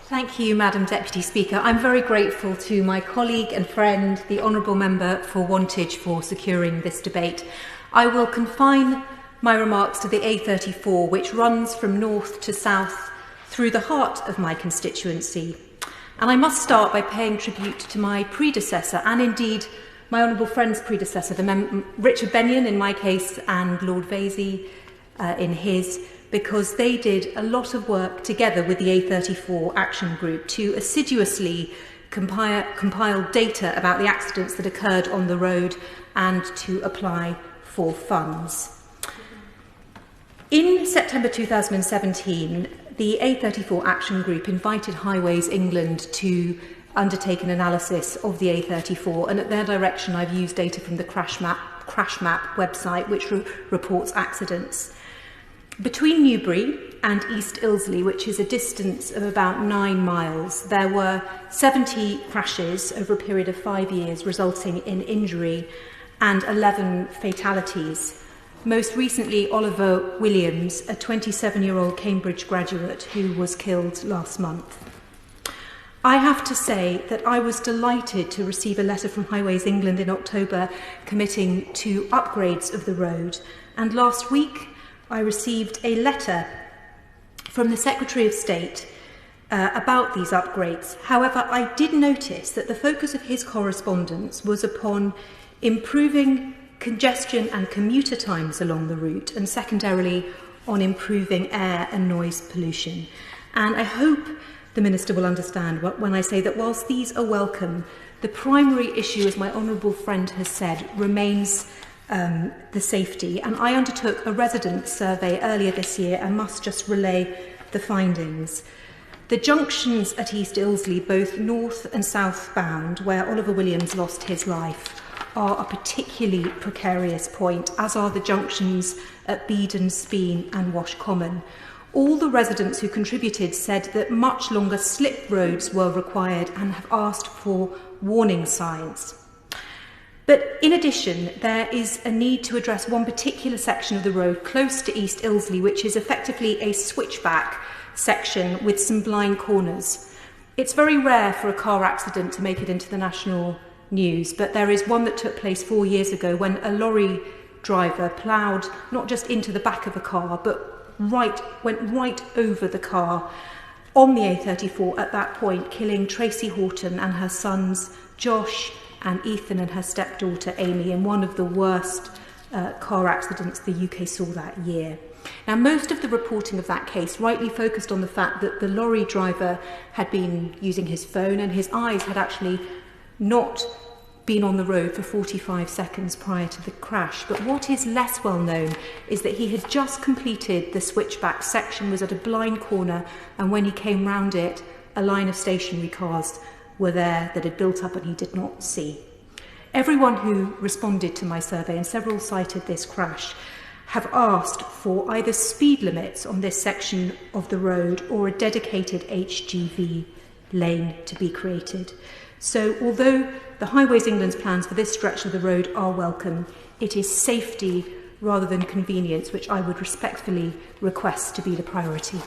Thank you, Madam Deputy Speaker. I'm very grateful to my colleague and friend, the Honourable Member for Wantage, for securing this debate. I will confine my remarks to the A34, which runs from north to south through the heart of my constituency. And I must start by paying tribute to my predecessor, and indeed my honourable friend's predecessor, Richard Benyon in my case, and Lord Vasey in his, because they did a lot of work together with the A34 Action Group to assiduously compile data about the accidents that occurred on the road and to apply for funds. In September 2017, the A34 Action Group invited Highways England to undertake an analysis of the A34, and at their direction I've used data from the Crash Map website, which reports accidents. Between Newbury and East Ilsley, which is a distance of about 9 miles, there were 70 crashes over a period of 5 years, resulting in injury and 11 fatalities. Most recently, Oliver Williams, a 27-year-old Cambridge graduate who was killed last month. I have to say that I was delighted to receive a letter from Highways England in October committing to upgrades of the road, and last week I received a letter from the Secretary of State about these upgrades. However, I did notice that the focus of his correspondence was upon improving congestion and commuter times along the route, and secondarily on improving air and noise pollution. And I hope the Minister will understand when I say that whilst these are welcome, the primary issue, as my honourable friend has said, remains the safety, and I undertook a resident survey earlier this year and must just relay the findings. The junctions at East Ilsley, both north and southbound, where Oliver Williams lost his life, are a particularly precarious point, as are the junctions at Beedon, Speen and Wash Common. All the residents who contributed said that much longer slip roads were required and have asked for warning signs. But in addition, there is a need to address one particular section of the road close to East Ilsley, which is effectively a switchback section with some blind corners. It's very rare for a car accident to make it into the national news, but there is one that took place 4 years ago when a lorry driver ploughed not just into the back of a car, but went right over the car on the A34 at that point, killing Tracy Horton and her sons Josh and Ethan and her stepdaughter Amy in one of the worst car accidents the UK saw that year. Now, most of the reporting of that case rightly focused on the fact that the lorry driver had been using his phone and his eyes had actually not been on the road for 45 seconds prior to the crash. But what is less well known is that he had just completed the switchback section, was at a blind corner, and when he came round it, a line of stationary cars were there that had built up and he did not see. Everyone who responded to my survey, and several cited this crash, have asked for either speed limits on this section of the road or a dedicated HGV lane to be created. So although the Highways England's plans for this stretch of the road are welcome, it is safety rather than convenience which I would respectfully request to be the priority.